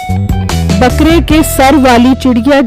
बकरे के सर वाली चिड़िया।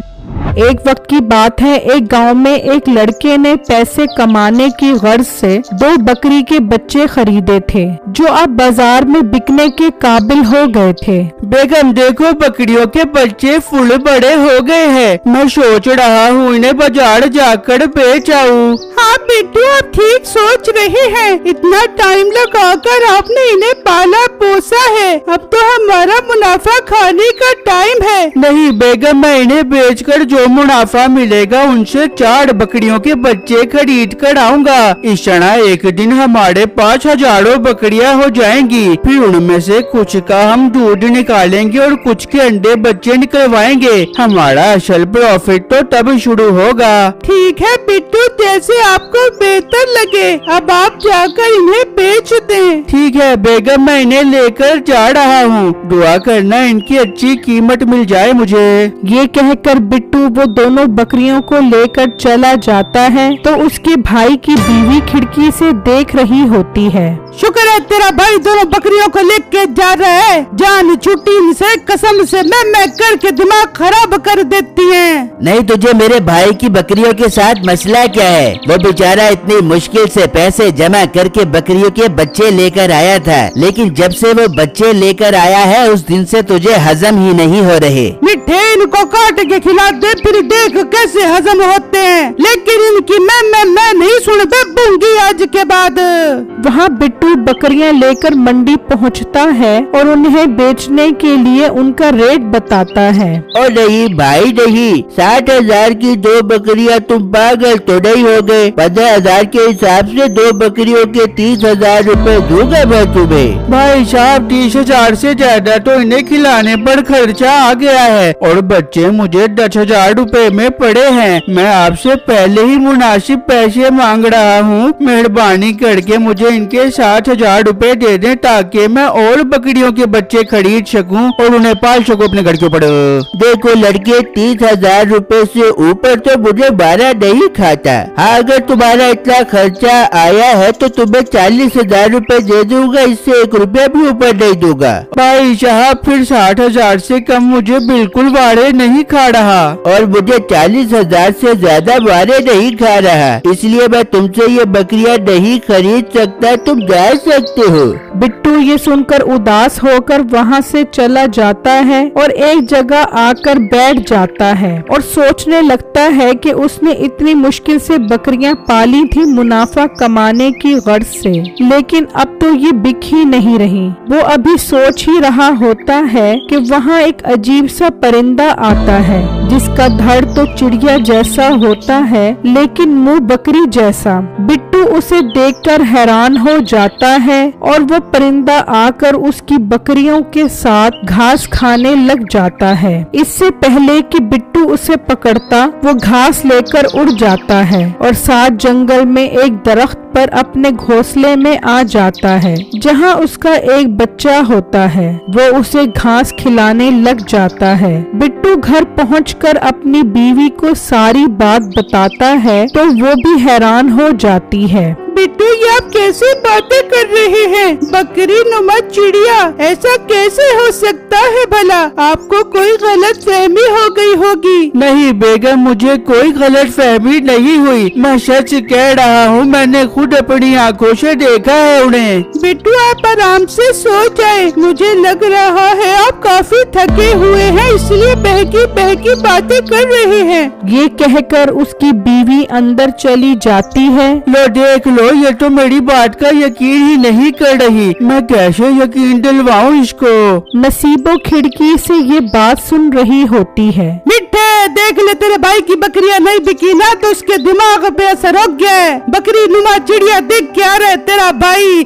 एक वक्त की बात है, एक गांव में एक लड़के ने पैसे कमाने की गर्ज से 2 बकरी के बच्चे खरीदे थे जो अब बाजार में बिकने के काबिल हो गए थे। बेगम देखो, बकरियों के बच्चे फुल बड़े हो गए हैं। मैं सोच रहा हूँ इन्हें बाजार जाकर बेच आऊँ। हाँ बिट्टू, आप ठीक सोच रहे हैं। इतना टाइम लगाकर आपने इन्हें पाला पोसा है, अब तो हमारा मुनाफा खाने का टाइम है। नहीं बेगम, मैं इन्हें बेचकर जो मुनाफा मिलेगा उनसे 4 बकरियों के बच्चे खरीद कर आऊंगा। इस क्षण एक दिन हमारे पास हजारों बकरियां हो जाएंगी। फिर उनमें से कुछ का हम दूध निकालेंगे और कुछ के अंडे बच्चे निकलवाएंगे। हमारा असल प्रॉफिट तो तब शुरू होगा। ठीक है बिट्टू, जैसे आपको बेहतर लगे। अब आप जाकर इन्हें बेच दें। ठीक है बेगम, मैं इन्हें लेकर जा रहा हूँ। दुआ करना इनकी अच्छी कीमत मिल जाए मुझे। ये कहकर बिट्टू वो दोनों बकरियों को लेकर चला जाता है तो उसके भाई की बीवी खिड़की से देख रही होती है। शुक्र है तेरा भाई दोनों बकरियों को लेके जा रहा है। जान छुट्टी इनसे, कसम से मैं करके दिमाग खराब कर देती है। नहीं, तुझे मेरे भाई की बकरियों के साथ मसला क्या है? वो बेचारा इतनी मुश्किल से पैसे जमा करके बकरियों के बच्चे लेकर आया था, लेकिन जब से वो बच्चे लेकर आया है उस दिन से तुझे हजम ही नहीं हो रहे। मिठे इनको काट के खिला दे, फिर देख कैसे हजम होते हैं। लेकिन इनकी मैं नहीं सुन दूंगी आज के बाद। वहाँ बिट्टू बकरियां लेकर मंडी पहुँचता है और उन्हें बेचने के लिए उनका रेट बताता है। और नहीं भाई नहीं, 60,000 की 2 बकरियां, तुम पागल तो नहीं हो गए? 15,000 के हिसाब से 2 बकरियों के 30,000 रूपए दूंगा मैं तुम्हें। भाई साहब, 30,000 से ज्यादा तो इन्हें खिलाने पर खर्चा आ गया है और बच्चे मुझे 10,000 रूपए में पड़े हैं। मैं आपसे पहले ही मुनासिब पैसे मांग रहा हूँ। मेहरबानी करके मुझे इनके 60,000 रूपए दे दें ताकि मैं और बकरियों के बच्चे खरीद सकूं और उन्हें पाल सकूं अपने घर के ऊपर। देखो लड़के, 30,000 रूपए से ऊपर तो मुझे बारह नहीं खाता। हाँ, अगर तुम्हारा इतना खर्चा आया है तो तुम्हें 40,000 रूपए दे दूंगा, इससे 1 रुपया भी ऊपर नहीं दूंगा। भाई साहब, फिर 60,000 से कम मुझे बिल्कुल वारे नहीं खा रहा और मुझे 40,000 से ज्यादा वारे नहीं खा रहा, इसलिए मैं तुमसे ये बकरियां नहीं खरीद सकता। तुम जा सकते हो। बिट्टू ये सुनकर उदास होकर वहाँ से चला जाता है और एक जगह आकर बैठ जाता है और सोचने लगता है कि उसने इतनी मुश्किल से बकरियां पाली थी मुनाफा कमाने की गर्ज से, लेकिन अब तो ये बिक ही नहीं रही। वो अभी सोच ही रहा होता है कि वहाँ एक अजीब सा परिंदा आता है जिसका धड़ तो चिड़िया जैसा होता है लेकिन मुंह बकरी जैसा। बिट्टू उसे देखकर हैरान हो जाता है और वो परिंदा आकर उसकी बकरियों के साथ घास खाने लग जाता है। इससे पहले कि बिट्टू उसे पकड़ता, वो घास लेकर उड़ जाता है और साथ जंगल में एक दरख्त पर अपने घोंसले में आ जाता है जहां उसका एक बच्चा होता है। वो उसे घास खिलाने लग जाता है। बिट्टू घर पहुंचकर अपनी बीवी को सारी बात बताता है तो वो भी हैरान हो जाती है। बिट्टू, ये आप कैसे बातें कर रहे हैं? बकरी नुमा चिड़िया, ऐसा कैसे हो सकता है भला? आपको कोई गलत फहमी हो गई होगी। नहीं बेगम, मुझे कोई गलत फहमी नहीं हुई। मैं सच कह रहा हूँ, मैंने खुद अपनी आंखों से देखा है उन्हें। बिट्टू, आप आराम से सो जाए। मुझे लग रहा है आप काफी थके हुए हैं, इसलिए बहकी बातें कर रहे हैं। ये कहकर उसकी बीवी अंदर चली जाती है। लो देख लो, ये तो मेरी बात का यकीन ही नहीं कर रही। मैं कैसे यकीन दिलवाऊं इसको? नसीबो खिड़की से ये बात सुन रही होती है। मिठे, देख ले, तेरे भाई की बकरियां नहीं बिकी ना तो उसके दिमाग पे असर हो गया है। बकरी नुमा चिड़िया देख के आ रहा है तेरा भाई।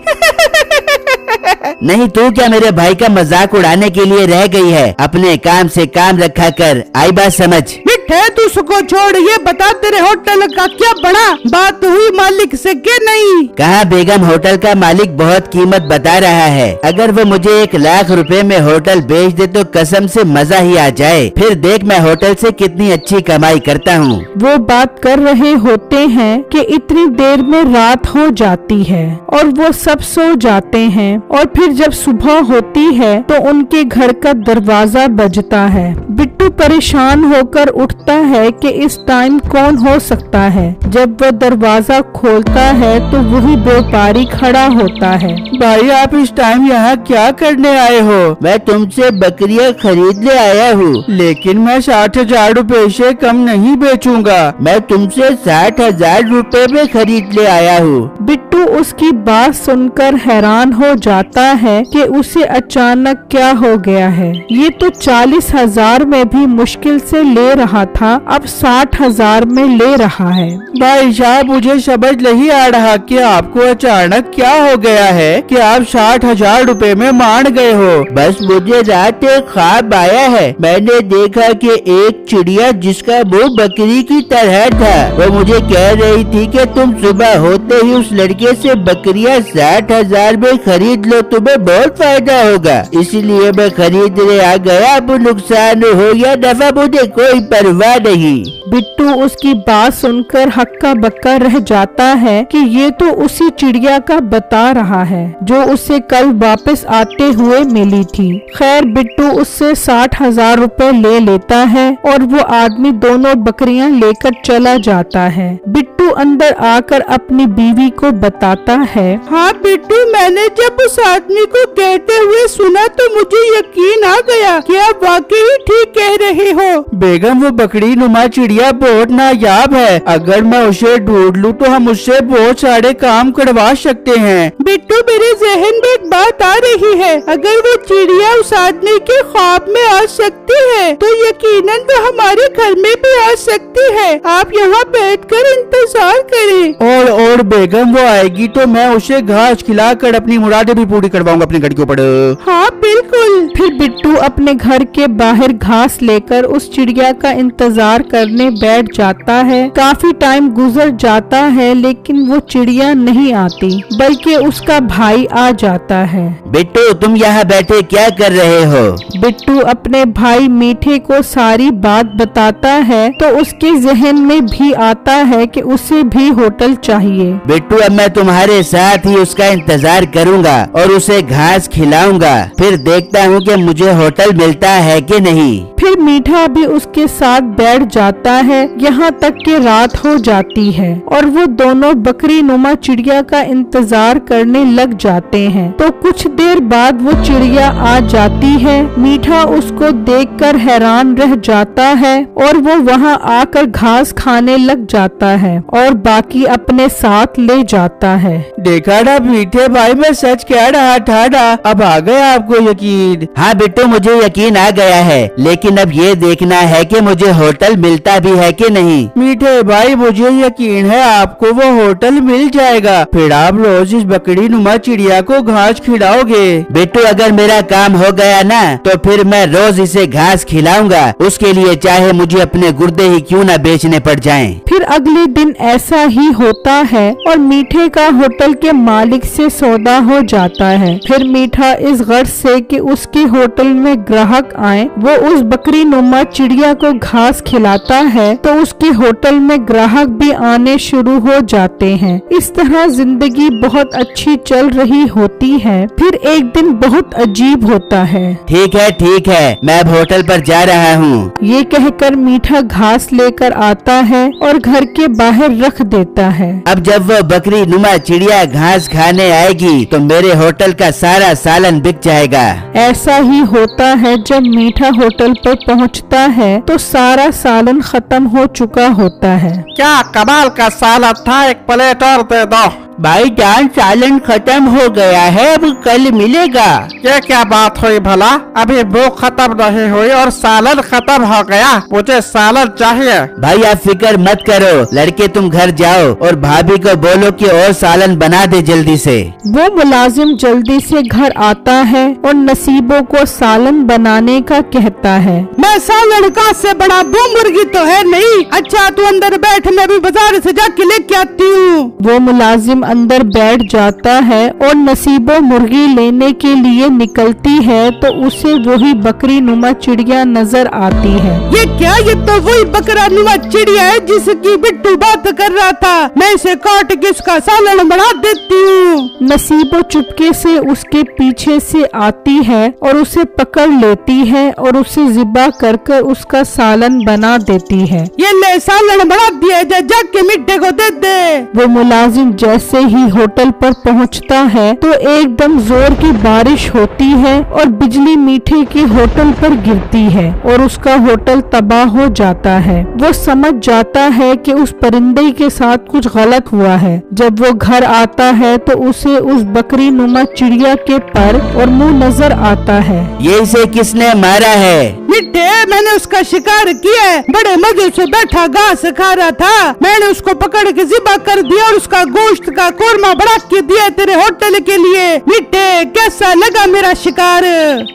नहीं, तू क्या मेरे भाई का मजाक उड़ाने के लिए रह गई है? अपने काम से काम रखा कर, आई बात समझ। मिठे, है तू उसको छोड़, ये बता तेरे होटल का क्या बना, बात हुई मालिक से के नहीं? कहा बेगम, होटल का मालिक बहुत कीमत बता रहा है। अगर वो मुझे 1 लाख रुपए में होटल बेच दे तो कसम से मजा ही आ जाए। फिर देख मैं होटल से कितनी अच्छी कमाई करता हूँ। वो बात कर रहे होते हैं कि इतनी देर में रात हो जाती है और वो सब सो जाते हैं और फिर जब सुबह होती है तो उनके घर का दरवाजा बजता है। बिट्टू परेशान होकर उठता है कि इस टाइम कौन हो सकता है। जब वो दरवाजा खोलता है तो वही व्यापारी खड़ा होता है। भाई आप इस टाइम यहाँ क्या करने आए हो? मैं तुमसे बकरियां खरीद ले आया हूँ। लेकिन मैं 60,000 रुपए से कम नहीं बेचूंगा। मैं तुमसे 60,000 रुपए में खरीद ले आया हूँ। बिट्टू उसकी बात सुनकर हैरान हो जाता है कि उसे अचानक क्या हो गया है। ये तो 40,000 में भी मुश्किल से ले रहा था, अब 60,000 में ले रहा है। भाई साहब मुझे समझ नहीं आ रहा कि आपको अचानक क्या हो गया है कि आप 60,000 रुपए में मान गए हो। बस मुझे रात एक ख्वाब आया है। मैंने देखा कि एक चिड़िया जिसका मुंह बकरी की तरह था, वो मुझे कह रही थी कि तुम सुबह होते ही उस लड़के से बकरियां 60,000 में खरीद लो, तुम्हें बहुत फायदा होगा। इसलिए मैं खरीदने आ गया। अब नुकसान हो या नफा मुझे कोई परवाह नहीं। बिट्टू उसकी बात सुनकर हक्का बक्का रह जाता है कि ये तो उसी चिड़िया का बता रहा है जो उसे कल वापस आते हुए मिली थी। खैर बिट्टू उससे 60,000 रुपए ले लेता है और वो आदमी दोनों बकरियां लेकर चला जाता है। बिट्टू अंदर आकर अपनी बीवी को बताता है, हाँ बिट्टू, मैंने जब उस आदमी को कहते हुए सुना तो मुझे यकीन आ गया कि आप वाकई ठीक कह रहे हो। बेगम वो बकरी नुमा चिड़िया बहुत नायाब है। अगर मैं उसे ढूंढ लूँ तो हम उससे बहुत सारे काम करवा सकते हैं। बिट्टू मेरे जहन में एक बात आ रही है, अगर वो चिड़िया उस आदमी के ख्वाब में आ सकती है तो यकीनन वो हमारे घर में भी आ सकती है। आप यहाँ बैठकर इंतजार करें। और बेगम वो आएगी तो मैं उसे घास खिलाकर अपनी मुरादें भी पूरी करवाऊंगा अपने घर के ऊपर। हाँ बिल्कुल। फिर बिट्टू अपने घर के बाहर घास लेकर उस चिड़िया का इंतजार करने बैठ जाता है। काफी टाइम गुजर जाता है लेकिन वो चिड़िया नहीं आती, बल्कि उसका भाई आ जाता है। बिट्टू तुम यहाँ बैठे क्या कर रहे हो? बिट्टू अपने भाई मीठे को सारी बात बताता है तो उसके जहन में भी आता है कि उसे भी होटल चाहिए। बिट्टू अब मैं तुम्हारे साथ ही उसका इंतजार करूँगा और उसे घास खिलाऊंगा, फिर देखता हूँ कि मुझे होटल मिलता है कि नहीं। फिर मीठा भी उसके साथ बैठ जाता है। यहाँ तक कि रात हो जाती है और वो दोनों बकरी नुमा चिड़िया का इंतजार करने लग जाते हैं। तो कुछ देर बाद वो चिड़िया आ जाती है। मीठा उसको देखकर हैरान रह जाता है और वो वहाँ आकर घास खाने लग जाता है और बाकी अपने साथ ले जाता है। देखा ना मीठे भाई, मैं सच कह रहा था ना। अब आ गया आपको यकीन? हाँ बिट्टू मुझे यकीन आ गया है, लेकिन अब ये देखना है कि मुझे होटल मिलता भी है कि नहीं। मीठे भाई मुझे यकीन है आपको वो होटल मिल जाएगा। फिर आप रोज इस बकरी नुमा चिड़िया को घास खिलाओगे। बिट्टू अगर मेरा काम हो गया ना तो फिर मैं रोज इसे घास खिलाऊंगा, उसके लिए चाहे मुझे अपने गुर्दे ही क्यों न बेचने पड़ जाएं। फिर अगले दिन ऐसा ही होता है और मीठे का होटल के मालिक से सौदा हो जाता है। फिर मीठा इस गर्ज से कि उसके होटल में ग्राहक आए वो उस बकरी नुमा चिड़िया को घास खिलाता है तो उसके होटल में ग्राहक भी आने शुरू हो जाते हैं। इस तरह जिंदगी बहुत अच्छी चल रही होती है। फिर एक दिन बहुत अजीब होता है। ठीक है मैं अब होटल पर जा रहा हूँ। ये कहकर मीठा घास लेकर आता है और घर के बाहर रख देता है। अब जब वो बकरी नुमा चिड़िया घास खाने आएगी तो मेरे होटल का सारा सालन बिक जाएगा। ऐसा ही होता है। जब मीठा होटल पर पहुंचता है तो सारा सालन खत्म हो चुका होता है। क्या कमाल का सालन था, एक प्लेट और दे दो। भाईजान सालन खत्म हो गया है, अब कल मिलेगा। ये क्या बात हुई भला? अभी भूख खत्म नहीं हुई और सालन खत्म हो गया। मुझे सालन चाहिए। भाई आप फिक्र मत करो, लड़के तुम घर जाओ और भाभी को बोलो कि और सालन बना दे जल्दी से। वो मुलाजिम जल्दी से घर आता है और नसीबों को सालन बनाने का कहता है। मैं सालन का से बड़ा वो मुर्गी तो है नहीं। अच्छा तू अंदर बैठ, मैं भी बाजार से जाके लेके आती हूँ। वो मुलाजिम अंदर बैठ जाता है और नसीबों मुर्गी लेने के लिए निकलती है तो उसे वही बकरी नुमा चिड़िया नजर आती है। ये क्या? ये तो वही बकरा नुमा चिड़िया है जिसकी बिट्टू बात कर रहा था। मैं इसे काट के इसका सालन बना देती हूँ। नसीबो चुपके से उसके पीछे से आती है और उसे पकड़ लेती है और उसे ज़िबा कर कर उसका सालन बना देती है। ये ले सालन बना दिया, जा जाके मिट्टे को दे दे। वो मुलाजिम जैसे ही होटल पर पहुंचता है तो एकदम जोर की बारिश होती है और बिजली मीठे के होटल पर गिरती है और उसका होटल तबाह हो जाता है। वो समझ जाता है कि उस परिंदे के साथ कुछ गलत हुआ है। जब वो घर आता है तो उसे उस बकरी नुमा चिड़िया के पर और मुंह नजर आता है। ये इसे किसने मारा है? मिट्टे, मैंने उसका शिकार किया है। बड़े मजे से बैठा घास खा रहा था। मैंने उसको पकड़ के ज़िबा कर दिया और उसका गोश्त का कोरमा बना के दिया तेरे होटल के लिए। मिट्टे, कैसा लगा मेरा शिकार?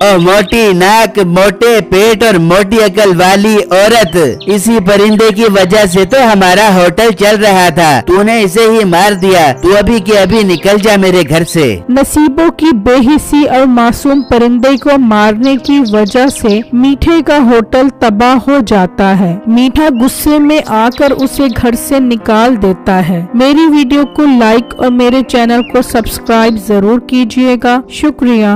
ओ मोटी नाक, मोटे पेट और मोटी अकल वाली औरत, इसी परिंदे की वजह से तो हमारा होटल चल रहा था। तूने इसे ही मार दिया। तू अभी के अभी निकल जा मेरे घर से। नसीबों की बेहिसी और मासूम परिंदे को मारने की वजह से मीठे का होटल तबाह हो जाता है। मीठा गुस्से में आकर उसे घर से निकाल देता है। मेरी वीडियो को लाइक और मेरे चैनल को सब्सक्राइब जरूर कीजिएगा। शुक्रिया।